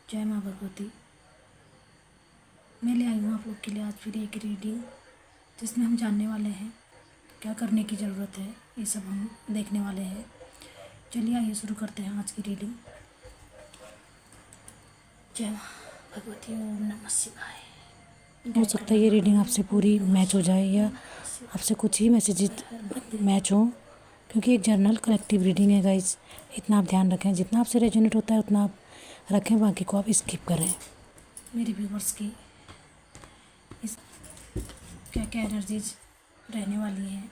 जय माँ भगवती। मैं ले आई हूँ आप लोग के लिए आज फिर एक रीडिंग, जिसमें हम जानने वाले हैं क्या करने की ज़रूरत है। ये सब हम देखने वाले हैं। चलिए आइए शुरू करते हैं आज की रीडिंग। जय माँ भगवती। ओम नमः शिवाय। हो सकता है ये रीडिंग आपसे पूरी मैच हो जाए या आपसे कुछ ही मैसेजेस मैच हो, क्योंकि एक जर्नल कलेक्टिव रीडिंग है गाइस। इतना आप ध्यान रखें, जितना आपसे रेजोनेट होता है उतना आप रखें, बाकी को आप स्किप करें। मेरे व्यूवर्स की इस क्या क्या एनर्जीज रहने वाली हैं,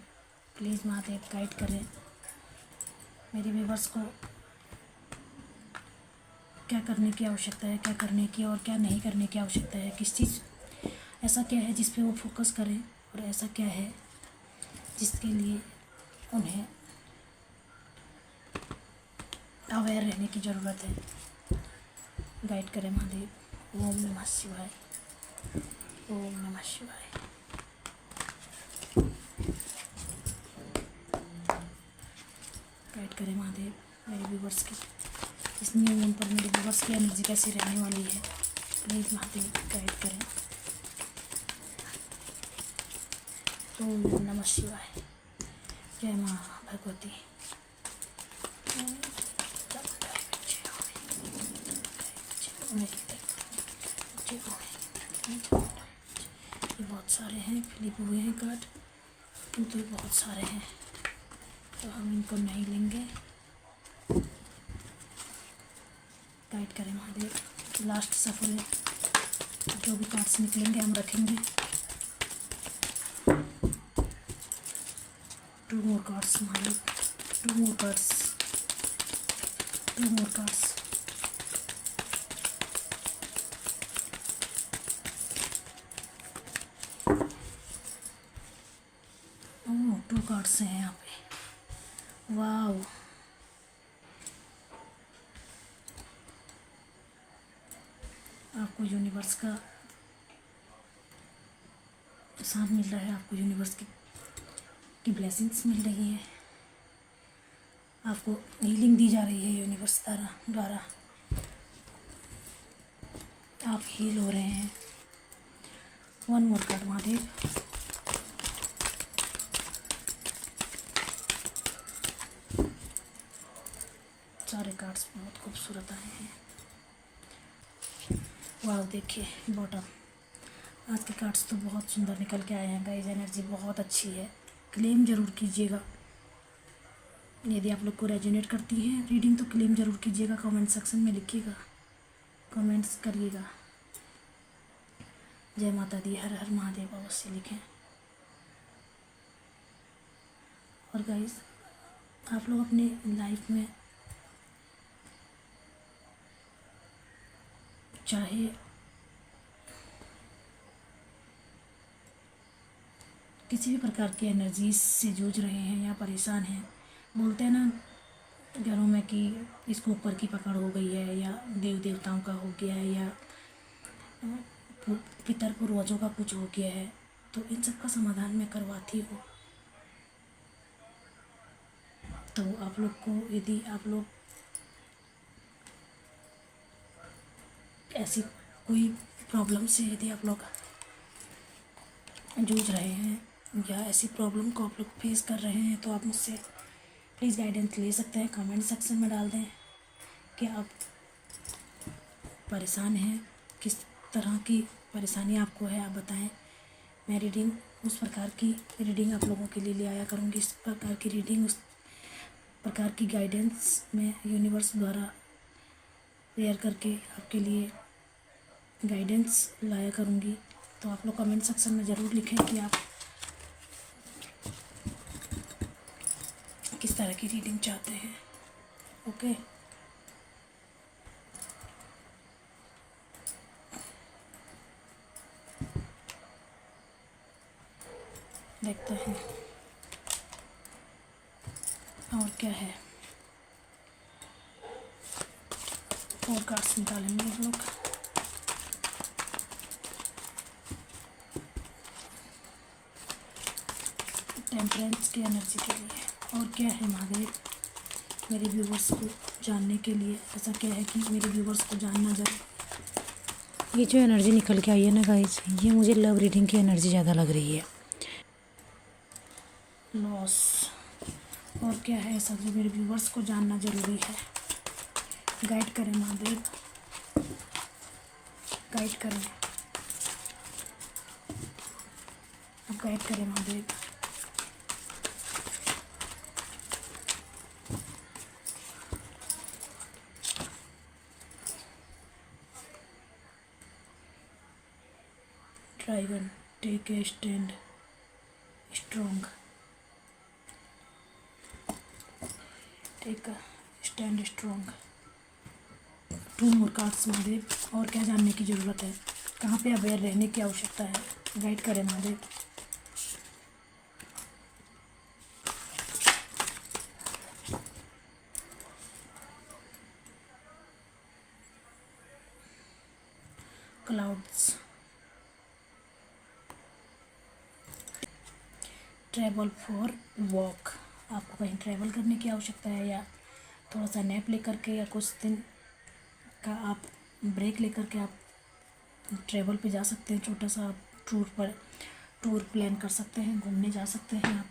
प्लीज़ महादेव गाइड करें मेरे व्यूवर्स को। क्या करने की आवश्यकता है, क्या करने की और क्या नहीं करने की आवश्यकता है, किस चीज़ ऐसा क्या है जिस पे वो फोकस करें, और ऐसा क्या है जिसके लिए उन्हें अवेयर रहने की ज़रूरत है। गाइड करें महादेव। ओम नमः शिवाय। ओम नमः शिवाय। गाइड करें महादेव मेरे व्यूवर्स की इस न्यू पर मेरे व्यूवर्स की एनर्जी कैसी रहने वाली है, प्लीज़ महादेव गाइड करें। ओम नमः शिवाय। जय माँ भगवती। ये बहुत सारे हैं, फ्लिप हुए हैं कार्ड, किंतु ये बहुत सारे हैं तो हम इनको नहीं लेंगे। गाइड करें महादेव। लास्ट सफल है, जो भी कार्ड्स निकलेंगे हम रखेंगे। 2 more cards Mahadev. 2 more cards। 2 more cards। ओह 2 कार्ड्स हैं यहाँ पे। वाओ, आपको यूनिवर्स का साथ मिल रहा है, आपको यूनिवर्स की ब्लेसिंग्स मिल रही है, आपको हीलिंग दी जा रही है यूनिवर्स द्वारा। आप हील हो रहे हैं। 1 more कार्ड महादेव। सारे कार्ड्स बहुत खूबसूरत आए हैं। वाह देखिए बॉटम। आज के कार्ड्स तो बहुत सुंदर निकल के आए हैं गाइस। एनर्जी बहुत अच्छी है। क्लेम ज़रूर कीजिएगा यदि आप लोग को रेजोनेट करती है रीडिंग, तो क्लेम ज़रूर कीजिएगा। कमेंट सेक्शन में लिखिएगा, कमेंट्स करिएगा। जय माता दी, हर हर महादेव अवश्य लिखें। और गाइस आप लोग अपने लाइफ में चाहे किसी भी प्रकार की एनर्जी से जूझ रहे हैं या परेशान हैं, बोलते हैं ना घरों में कि इसको ऊपर की पकड़ हो गई है, या देव देवताओं का हो गया है, या पितर पूर्वजों का कुछ हो गया है, तो इन सब का समाधान मैं करवाती हूँ। तो आप लोग को यदि आप लोग ऐसी कोई प्रॉब्लम से यदि आप लोग जूझ रहे हैं या ऐसी प्रॉब्लम को आप लोग फेस कर रहे हैं, तो आप मुझसे प्लीज़ गाइडेंस ले सकते हैं। कमेंट सेक्शन में डाल दें कि आप परेशान हैं, किस तरह की परेशानी आपको है, आप बताएं। मैं रीडिंग उस प्रकार की रीडिंग आप लोगों के लिए ले आया करूँगी। इस प्रकार की रीडिंग, उस प्रकार की गाइडेंस मैं यूनिवर्स द्वारा शेयर करके आपके लिए गाइडेंस लाया करूँगी। तो आप लोग कमेंट सेक्शन में ज़रूर लिखें कि आप किस तरह की रीडिंग चाहते हैं। ओके, देखते हैं और क्या है। 4 कार्ड्स निकालेंगे हम लोग। टेम्परेंस की एनर्जी के लिए और क्या है महादेव मेरे व्यूवर्स को जानने के लिए। ऐसा क्या है कि मेरे व्यूवर्स को जानना ये जो एनर्जी निकल के आई है ना गाइस, ये मुझे लव रीडिंग की एनर्जी ज़्यादा लग रही है। लॉस और क्या है ऐसा जो मेरे व्यूवर्स को जानना ज़रूरी है। गाइड करें महादेव, गाइड करें, अब गाइड करें Mahadev. Dragon, take a stand strong, take a stand strong. 2 more cards Mahadev. और क्या जानने की ज़रूरत है, कहाँ पे अवेयर रहने की आवश्यकता है, गाइड करें Mahadev. Clouds, travel for walk, आपको कहीं ट्रैवल करने की आवश्यकता है या थोड़ा सा नैप लेकर के या कुछ दिन का आप ब्रेक लेकर के आप ट्रैवल पे जा सकते हैं। छोटा सा आप टूर प्लान कर सकते हैं, घूमने जा सकते हैं आप,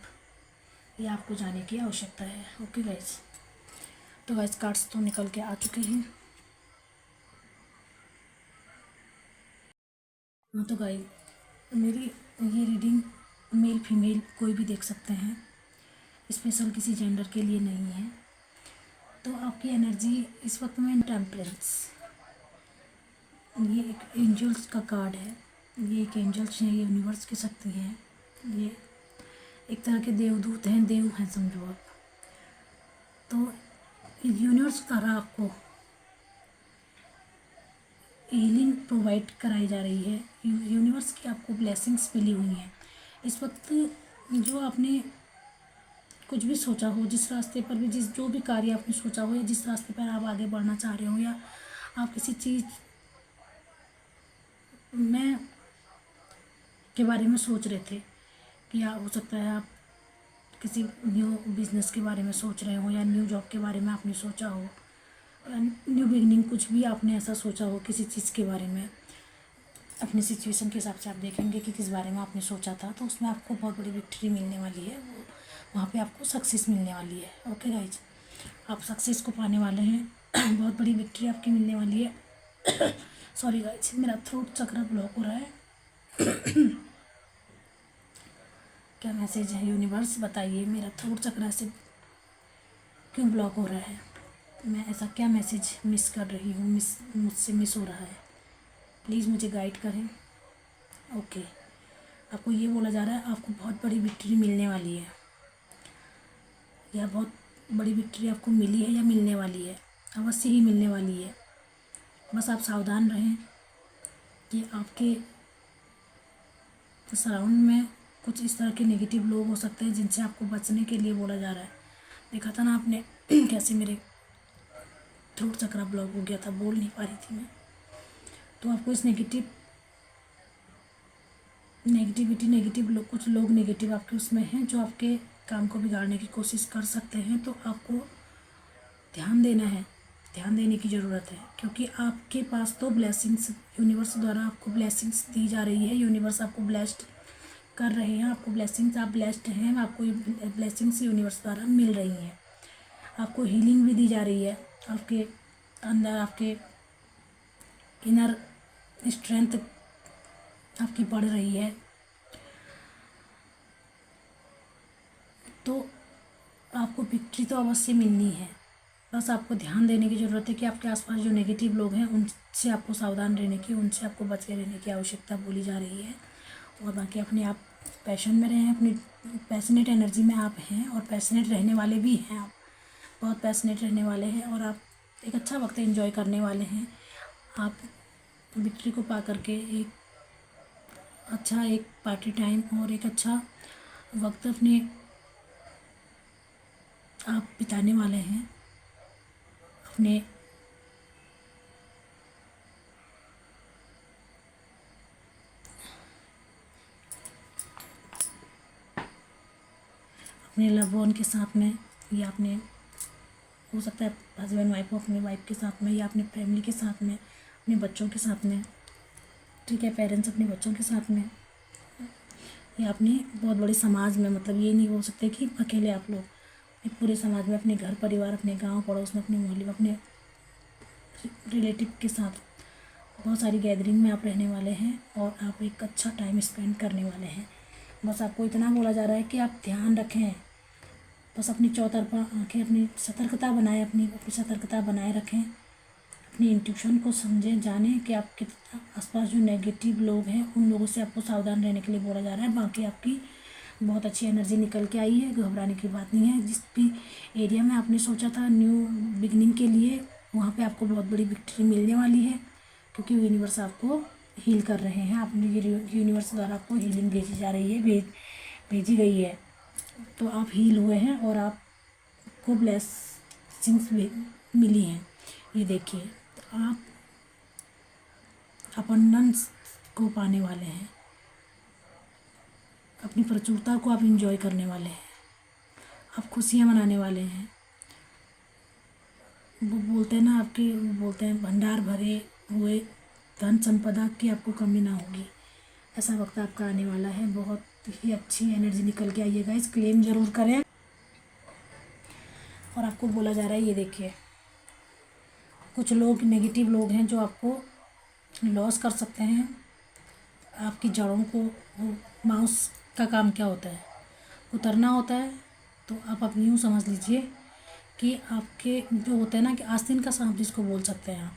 ये आपको जाने की आवश्यकता है। ओके गाइस, तो गाइस कार्ड्स तो निकल के आ चुके हैं। हाँ तो गाइस, मेरी ये रीडिंग मेल फीमेल कोई भी देख सकते हैं, स्पेशल किसी जेंडर के लिए नहीं है। तो आपकी एनर्जी इस वक्त में टेम्परेंस, ये एक एंजल्स का कार्ड है, ये एक एंजल्स हैं, ये यूनिवर्स की शक्ति है, ये एक तरह के देवदूत हैं, देव हैं समझो आप। तो यूनिवर्स द्वारा आपको हीलिंग प्रोवाइड कराई जा रही है, यूनिवर्स की आपको ब्लेसिंग्स मिली हुई हैं। इस वक्त जो आपने कुछ भी सोचा हो, जिस रास्ते पर भी जो भी कार्य आपने सोचा हो या जिस रास्ते पर आप आगे बढ़ना चाह रहे हो या आप किसी चीज़ में के बारे में सोच रहे थे कि या हो सकता है आप किसी न्यू बिजनेस के बारे में सोच रहे हो या न्यू जॉब के बारे में आपने सोचा हो, न्यू बिगनिंग कुछ भी आपने ऐसा सोचा हो किसी चीज़ के बारे में। अपनी सिचुएशन के हिसाब से आप देखेंगे कि किस बारे में आपने सोचा था, तो उसमें आपको बहुत बड़ी विक्ट्री मिलने वाली है, वहाँ पे आपको सक्सेस मिलने वाली है। ओके गाइज, आप सक्सेस को पाने वाले हैं, बहुत बड़ी विक्ट्री आपकी मिलने वाली है। सॉरी गाइज, मेरा थ्रोट चक्र ब्लॉक हो रहा है। क्या मैसेज है यूनिवर्स, बताइए मेरा थ्रोट चक्र से क्यों ब्लॉक हो रहा है, मैं ऐसा क्या मैसेज मिस कर रही हूँ, मुझसे मिस हो रहा है, प्लीज़ मुझे गाइड करें। ओके, आपको ये बोला जा रहा है आपको बहुत बड़ी विक्ट्री मिलने वाली है, या बहुत बड़ी विक्ट्री आपको मिली है या मिलने वाली है, अवश्य ही मिलने वाली है। बस आप सावधान रहें कि आपके सराउंड में कुछ इस तरह के नेगेटिव लोग हो सकते हैं जिनसे आपको बचने के लिए बोला जा रहा है। देखा था ना आपने कैसे मेरे थ्रोट चक्र ब्लॉक हो गया था, बोल नहीं पा रही थी मैं। तो आपको इस नेगेटिव लोग, कुछ लोग नेगेटिव आपके उसमें हैं जो आपके काम को बिगाड़ने की कोशिश कर सकते हैं। तो आपको ध्यान देना है, ध्यान देने की ज़रूरत है, क्योंकि आपके पास तो ब्लेसिंग्स यूनिवर्स द्वारा आपको ब्लेसिंग्स दी जा रही है, यूनिवर्स आपको ब्लेस्ड कर रहे हैं, आपको ब्लेसिंग्स, आप ब्लेस्ड हैं, आपको ये ब्लेसिंग्स यूनिवर्स द्वारा मिल रही हैं। आपको हीलिंग भी दी जा रही है, आपके अंदर आपके इनर स्ट्रेंथ आपकी बढ़ रही है। तो आपको विक्ट्री तो अवश्य मिलनी है, बस आपको ध्यान देने की ज़रूरत है कि आपके आसपास जो नेगेटिव लोग हैं उनसे आपको सावधान रहने की, उनसे आपको बच के रहने की आवश्यकता बोली जा रही है। और बाकी अपने आप पैशन में रहें, अपनी पैशनेट एनर्जी में आप हैं और पैशनेट रहने वाले भी हैं, आप बहुत पैशनेट रहने वाले हैं और आप एक अच्छा वक्त एंजॉय करने वाले हैं। आप विक्ट्री को पा करके एक अच्छा एक पार्टी टाइम और एक अच्छा वक्त अपने आप बिताने वाले हैं अपने लव वन के साथ में, या अपने हो सकता है हस्बैंड वाइफ हो अपने वाइफ के साथ में, या अपने फैमिली के साथ में, अपने बच्चों के साथ में ठीक है, पेरेंट्स अपने बच्चों के साथ में या अपने बहुत बड़े समाज में, मतलब ये नहीं बोल सकते कि अकेले आप लोग, एक पूरे समाज में, अपने घर परिवार, अपने गांव पड़ोस में, अपने मोहल्ले में, अपने रिलेटिव के साथ बहुत सारी गैदरिंग में आप रहने वाले हैं और आप एक अच्छा टाइम स्पेंड करने वाले हैं। बस आपको इतना बोला जा रहा है कि आप ध्यान रखें, बस अपनी चौतरफा आँखें, अपनी सतर्कता बनाए, अपनी सतर्कता बनाए रखें, अपनी इंट्यूशन को समझें, जानें कि आपके आसपास जो नेगेटिव लोग हैं उन लोगों से आपको सावधान रहने के लिए बोला जा रहा है। बाकी आपकी बहुत अच्छी एनर्जी निकल के आई है, घबराने की बात नहीं है। जिस भी एरिया में आपने सोचा था न्यू बिगनिंग के लिए, वहाँ पे आपको बहुत बड़ी विक्ट्री मिलने वाली है, क्योंकि यूनिवर्स आपको हील कर रहे हैं। आपने यूनिवर्स द्वारा आपको हीलिंग भेजी जा रही है, भेजी गई है। तो आप हील हुए हैं और आपको ब्लेसिंग्स मिली हैं। ये देखिए, तो आप अबंडेंस को पाने वाले हैं, अपनी प्रचुरता को आप इंजॉय करने वाले हैं, आप खुशियाँ मनाने वाले हैं। वो बोलते हैं ना, वो बोलते हैं भंडार भरे हुए धन संपदा की आपको कमी ना होगी। ऐसा वक्त आपका आने वाला है। बहुत ही अच्छी एनर्जी निकल के आइएगा, इस क्लेम ज़रूर करें। और आपको बोला जा रहा है, ये देखिए, कुछ लोग नेगेटिव लोग हैं जो आपको लॉस कर सकते हैं, आपकी जड़ों को। वो माउस का काम क्या होता है, उतरना होता है। तो आप यूँ समझ लीजिए कि आपके जो होते हैं ना, कि आस्तीन का सांप जिसको बोल सकते हैं आप,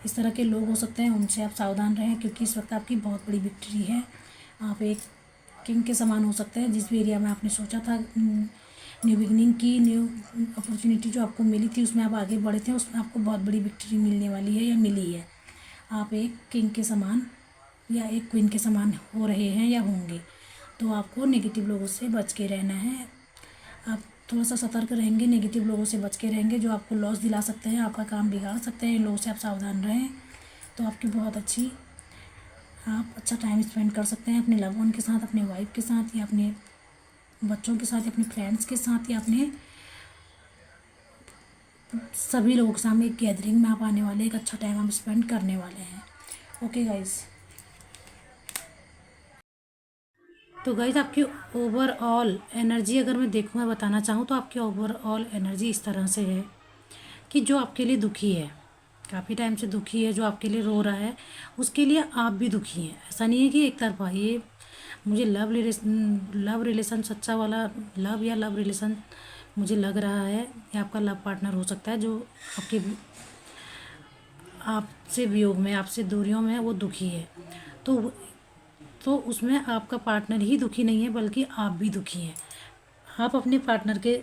इस तरह के लोग हो सकते हैं, उनसे आप सावधान रहें, क्योंकि इस वक्त आपकी बहुत बड़ी विक्ट्री है। आप एक किंग के समान हो सकते हैं। जिस भी एरिया में आपने सोचा था न्यू बिगनिंग की, न्यू अपॉर्चुनिटी जो आपको मिली थी, उसमें आप आगे बढ़े थे, उसमें आपको बहुत बड़ी विक्ट्री मिलने वाली है या मिली है। आप एक किंग के समान या एक क्वीन के समान हो रहे हैं या होंगे। तो आपको नेगेटिव लोगों से बच के रहना है। आप थोड़ा सा सतर्क रहेंगे, नेगेटिव लोगों से बच के रहेंगे जो आपको लॉस दिला सकते हैं, आपका काम बिगाड़ सकते हैं। इन लोगों से आप सावधान रहें, तो आपकी बहुत अच्छी, आप अच्छा टाइम स्पेंड कर सकते हैं अपने लव वन के साथ, अपने वाइफ के साथ, या अपने बच्चों के साथ, या अपने फ्रेंड्स के साथ, या अपने सभी लोगों के सामने एक गैदरिंग में आप आने वाले, एक अच्छा टाइम आप स्पेंड करने वाले हैं। ओके गाइज, तो गाइज आपकी ओवरऑल एनर्जी अगर मैं देखूँ, मैं बताना चाहूँ तो आपकी ओवरऑल एनर्जी इस तरह से है कि जो आपके लिए दुखी है, काफ़ी टाइम से दुखी है, जो आपके लिए रो रहा है, उसके लिए आप भी दुखी हैं। ऐसा नहीं है कि एक तरफा। ये मुझे लव रिलेशन सच्चा वाला लव या लव रिलेशन मुझे लग रहा है। ये आपका लव पार्टनर हो सकता है जो आपसे वियोग में, आपसे दूरियों में वो दुखी है। तो उसमें आपका पार्टनर ही दुखी नहीं है, बल्कि आप भी दुखी हैं। आप अपने पार्टनर के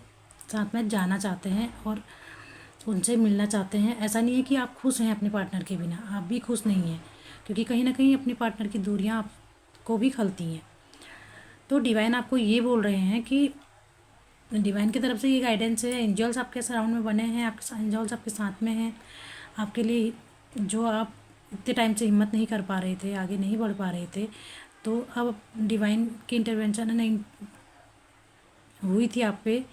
साथ में जाना चाहते हैं और उनसे मिलना चाहते हैं। ऐसा नहीं है कि आप खुश हैं अपने पार्टनर के बिना, आप भी खुश नहीं हैं, क्योंकि कहीं ना कहीं अपने पार्टनर की दूरियां आपको भी खलती हैं। तो डिवाइन आपको ये बोल रहे हैं कि डिवाइन की तरफ से ये गाइडेंस है, एंजल्स आपके सराउंड में बने हैं, आपके एंजल्स आपके साथ में हैं आपके लिए। जो आप इतने टाइम से हिम्मत नहीं कर पा रहे थे, आगे नहीं बढ़ पा रहे थे, तो अब डिवाइन की इंटरवेंशन नहीं हुई थी आप पे,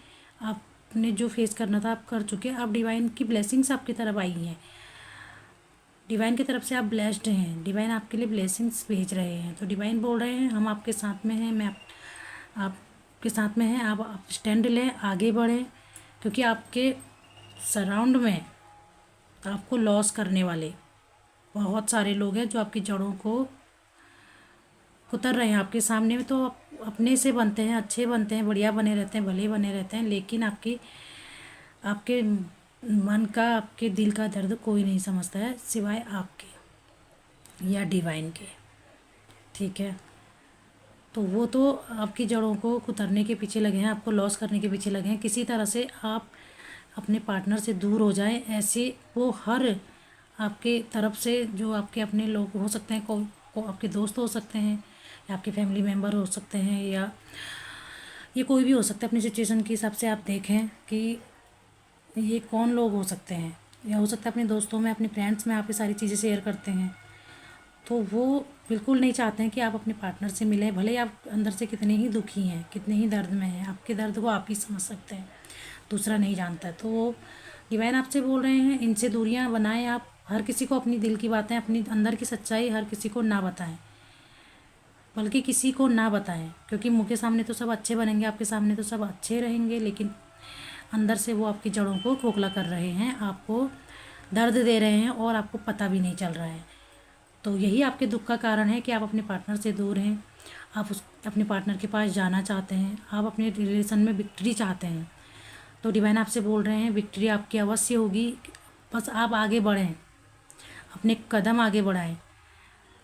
आपने जो फेस करना था आप कर चुके। अब डिवाइन की ब्लेसिंग्स आपकी तरफ आई हैं, डिवाइन की तरफ से आप ब्लेस्ड हैं, डिवाइन आपके लिए ब्लेसिंग्स भेज रहे हैं। तो डिवाइन बोल रहे हैं हम आपके साथ में हैं, आपके साथ में हैं, आप स्टैंड लें, आगे बढ़ें, क्योंकि आपके सराउंड में आपको लॉस करने वाले बहुत सारे लोग हैं जो आपकी जड़ों को उतर रहे हैं आपके सामने में। तो अपने से बनते हैं, अच्छे बनते हैं, बढ़िया बने रहते हैं, भले बने रहते हैं, लेकिन आपके मन का, आपके दिल का दर्द कोई नहीं समझता है सिवाय आपके या डिवाइन के। ठीक है, तो वो तो आपकी जड़ों को कुतरने के पीछे लगे हैं, आपको लॉस करने के पीछे लगे हैं। किसी तरह से आप अपने पार्टनर से दूर हो जाएं, ऐसे वो हर आपके तरफ से जो आपके अपने लोग हो सकते हैं, को आपके दोस्त हो सकते हैं, या आपके फैमिली मेम्बर हो सकते हैं, या ये कोई भी हो सकता है। अपनी सिचुएशन के हिसाब से आप देखें कि ये कौन लोग हो सकते हैं, या हो सकता है अपने दोस्तों में, अपने फ्रेंड्स में आप ये सारी चीज़ें शेयर करते हैं। तो वो बिल्कुल नहीं चाहते हैं कि आप अपने पार्टनर से मिलें, भले आप अंदर से कितने ही दुखी हैं, कितने ही दर्द में हैं, आपके दर्द को आप ही समझ सकते हैं, दूसरा नहीं जानता है। तो वो डिवाइन आपसे बोल रहे हैं इनसे दूरियां बनाएं आप, हर किसी को अपनी दिल की बातें, अपनी अंदर की सच्चाई हर किसी को ना बताएं, बल्कि किसी को ना बताएं, क्योंकि मुँह के सामने तो सब अच्छे बनेंगे, आपके सामने तो सब अच्छे रहेंगे, लेकिन अंदर से वो आपकी जड़ों को खोखला कर रहे हैं, आपको दर्द दे रहे हैं और आपको पता भी नहीं चल रहा है। तो यही आपके दुख का कारण है कि आप अपने पार्टनर से दूर हैं, आप उस अपने पार्टनर के पास जाना चाहते हैं, आप अपने रिलेशन में विक्ट्री चाहते हैं। तो डिवाइन आपसे बोल रहे हैं विक्ट्री आपकी अवश्य होगी, बस आप आगे बढ़ें, अपने कदम आगे बढ़ाएं,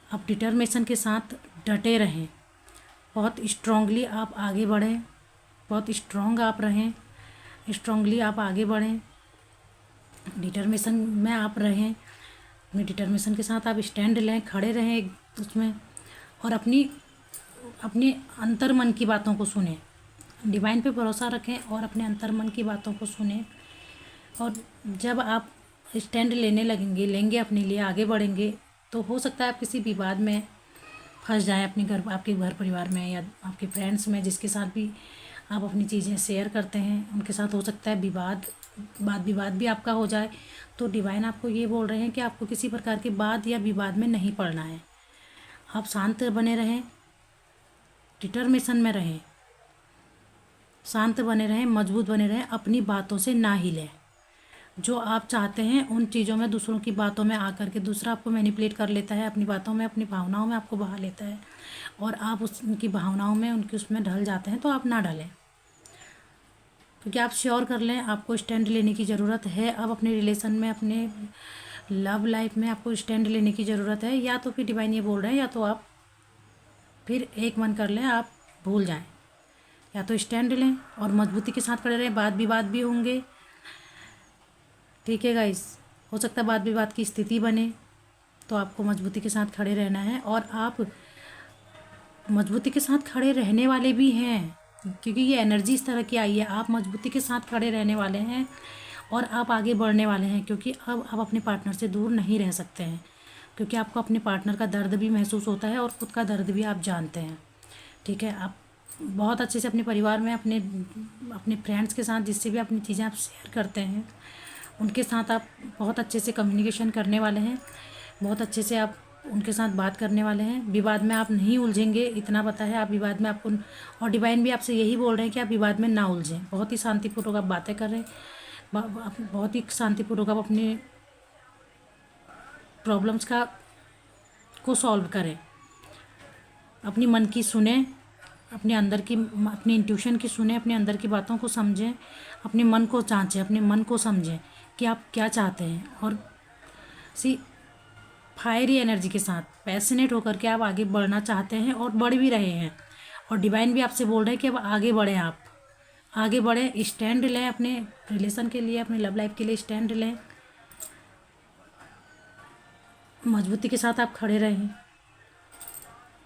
आप डिटर्मिनेशन के साथ डटे रहें, बहुत स्ट्रांगली आप आगे बढ़ें, बहुत स्ट्रांग आप रहें, स्ट्रांगली आप आगे बढ़ें, डिटर्मिनेशन में आप रहें, अपनी डिटर्मिनेशन के साथ आप स्टैंड लें, खड़े रहें उसमें, और अपनी अपने अंतर मन की बातों को सुने, डिवाइन पे भरोसा रखें और अपने अंतर मन की बातों को सुने। और जब आप स्टैंड लेंगे अपने लिए, आगे बढ़ेंगे, तो हो सकता है आप किसी विवाद में फंस जाएं, आपके घर परिवार में या आपके फ्रेंड्स में, जिसके साथ भी आप अपनी चीज़ें शेयर करते हैं, उनके साथ हो सकता है वाद विवाद भी आपका हो जाए। तो डिवाइन आपको ये बोल रहे हैं कि आपको किसी प्रकार के वाद या विवाद में नहीं पड़ना है, आप शांत बने रहें, डिटर्मिनेशन में रहें, शांत बने रहें, मजबूत बने रहें, अपनी बातों से ना हिलें। जो आप चाहते हैं उन चीज़ों में, दूसरों की बातों में आकर के दूसरा आपको मैनिपुलेट कर लेता है, अपनी बातों में, अपनी भावनाओं में आपको बहा लेता है, और आप उनकी भावनाओं में, उनकी उसमें ढल जाते हैं। तो आप ना ढलें, क्योंकि आप श्योर कर लें आपको स्टैंड लेने की ज़रूरत है। अब अपने रिलेशन में, अपने लव लाइफ में आपको स्टैंड लेने की ज़रूरत है। या तो फिर डिवाइन ये बोल रहे हैं, या तो आप फिर एक मन कर लें, आप भूल जाएं, या तो स्टैंड लें और मजबूती के साथ खड़े रहें। वाद विवाद भी होंगे, ठीक है गाइस, हो सकता है वाद विवाद की स्थिति बने, तो आपको मजबूती के साथ खड़े रहना है। और आप मजबूती के साथ खड़े रहने वाले भी हैं, क्योंकि ये एनर्जी इस तरह की आई है, आप मजबूती के साथ खड़े रहने वाले हैं और आप आगे बढ़ने वाले हैं, क्योंकि अब आप अपने पार्टनर से दूर नहीं रह सकते हैं, क्योंकि आपको अपने पार्टनर का दर्द भी महसूस होता है और खुद का दर्द भी आप जानते हैं, ठीक है। आप बहुत अच्छे से अपने परिवार में, अपने फ्रेंड्स के साथ, जिससे भी अपनी चीज़ें आप शेयर करते हैं, उनके साथ आप बहुत अच्छे से कम्युनिकेशन करने वाले हैं, बहुत अच्छे से आप उनके साथ बात करने वाले हैं। विवाद में आप नहीं उलझेंगे, इतना पता है। आप विवाद में आपको, और डिवाइन भी आपसे यही बोल रहे हैं कि आप विवाद में ना उलझें, बहुत ही शांतिपूर्वक आप बातें कर रहे हैं, बहुत ही शांतिपूर्वक आप अपने प्रॉब्लम्स को सॉल्व करें, अपनी मन की सुने, अपने अंदर की, अपनी इंट्यूशन की सुने, अपने अंदर की बातों को समझें, अपने मन को जांचें, अपने मन को समझें कि आप क्या चाहते हैं, और फायरी एनर्जी के साथ पैशनेट होकर के आप आगे बढ़ना चाहते हैं और बढ़ भी रहे हैं। और डिवाइन भी आपसे बोल रहे हैं कि अब आगे बढ़ें, आप आगे बढ़ें, स्टैंड लें, अपने रिलेशन के लिए, अपने लव लाइफ के लिए स्टैंड लें, मजबूती के साथ आप खड़े रहें,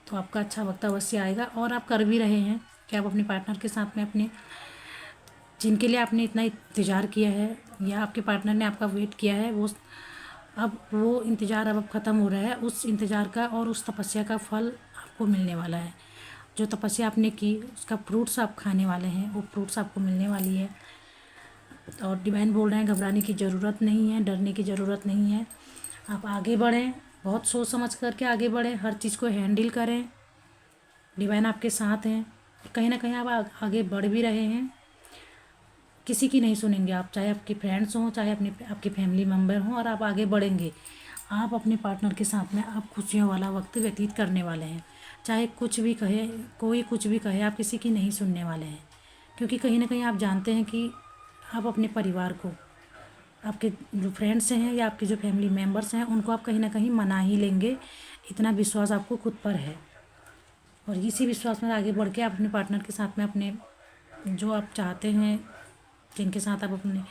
तो आपका अच्छा वक्त अवश्य आएगा। और आप कर भी रहे हैं कि आप अपने पार्टनर के साथ में, अपने जिनके लिए आपने इतना इंतज़ार किया है या आपके पार्टनर ने आपका वेट किया है, वो इंतज़ार अब ख़त्म हो रहा है। उस इंतज़ार का और उस तपस्या का फल आपको मिलने वाला है। जो तपस्या आपने की उसका फ्रूट्स आप खाने वाले हैं, वो फ्रूट्स आपको मिलने वाली है। और डिवाइन बोल रहे हैं घबराने की ज़रूरत नहीं है, डरने की ज़रूरत नहीं है, आप आगे बढ़ें, बहुत सोच समझ करके आगे बढ़ें, हर चीज़ को हैंडल करें, डिवाइन आपके साथ हैं। कहीं ना कहीं आप आगे बढ़ भी रहे हैं, किसी की नहीं सुनेंगे आप, चाहे आपके फ्रेंड्स हों, चाहे आपके फैमिली मेम्बर हों, और आप आगे बढ़ेंगे। आप अपने पार्टनर के साथ में आप खुशियों वाला वक्त व्यतीत करने वाले हैं, चाहे कुछ भी कहे, कोई कुछ भी कहे, आप किसी की नहीं सुनने वाले हैं, क्योंकि कहीं ना कहीं आप जानते हैं कि आप अपने परिवार को, आपके जो फ्रेंड्स हैं या आपके जो फैमिली मेम्बर्स हैं, उनको आप कहीं ना कहीं मना ही लेंगे, इतना विश्वास आपको खुद पर है। और इसी विश्वास में आगे बढ़ के आप अपने पार्टनर के साथ में, अपने जो आप चाहते हैं, जिनके साथ आप अपने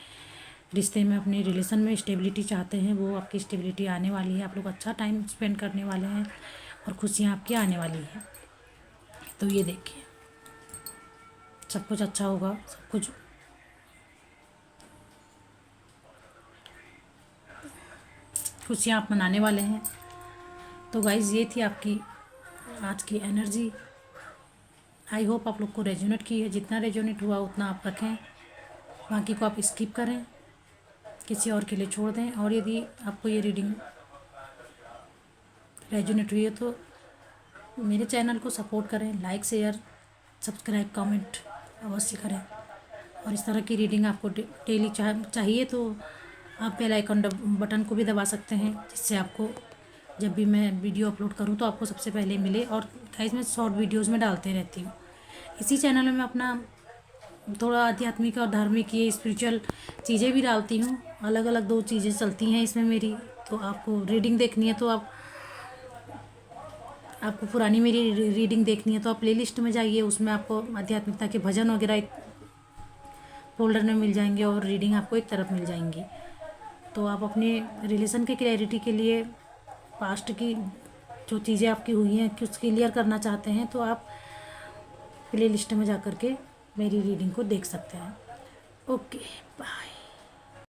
रिश्ते में, अपने रिलेशन में स्टेबिलिटी चाहते हैं, वो आपकी स्टेबिलिटी आने वाली है। आप लोग अच्छा टाइम स्पेंड करने वाले हैं और खुशियाँ आपकी आने वाली हैं। तो ये देखिए, सब कुछ अच्छा होगा, सब कुछ खुशियाँ आप मनाने वाले हैं। तो गाइज़, ये थी आपकी आज की एनर्जी। आई होप आप लोग को रेजोनेट की है, जितना रेजोनेट हुआ उतना आप रखें, बाकी को आप स्किप करें। किसी और के लिए छोड़ दें। और यदि आपको ये रीडिंग रेजोनेट हुई है तो मेरे चैनल को सपोर्ट करें, लाइक शेयर सब्सक्राइब कमेंट अवश्य करें। और इस तरह की रीडिंग आपको डेली चाहिए तो आप बेल आइकन बटन को भी दबा सकते हैं, जिससे आपको जब भी मैं वीडियो अपलोड करूं तो आपको सबसे पहले मिले। और गाइस मैं शॉर्ट वीडियोस में डालते रहती हूँ इसी चैनल में। मैं अपना थोड़ा आध्यात्मिक और धार्मिक ये स्पिरिचुअल चीज़ें भी डालती हूँ, अलग अलग 2 चीज़ें चलती हैं इसमें मेरी। तो आपको रीडिंग देखनी है तो आपको पुरानी मेरी रीडिंग देखनी है तो आप प्लेलिस्ट में जाइए, उसमें आपको आध्यात्मिकता के भजन वगैरह एक फोल्डर में मिल जाएंगे और रीडिंग आपको एक तरफ मिल जाएंगी। तो आप अपने रिलेशन के क्लैरिटी के लिए पास्ट की जो चीज़ें आपकी हुई हैं कि उसको क्लियर करना चाहते हैं तो आप प्ले लिस्ट में जा कर के मेरी रीडिंग को देख सकते हैं। Okay bye.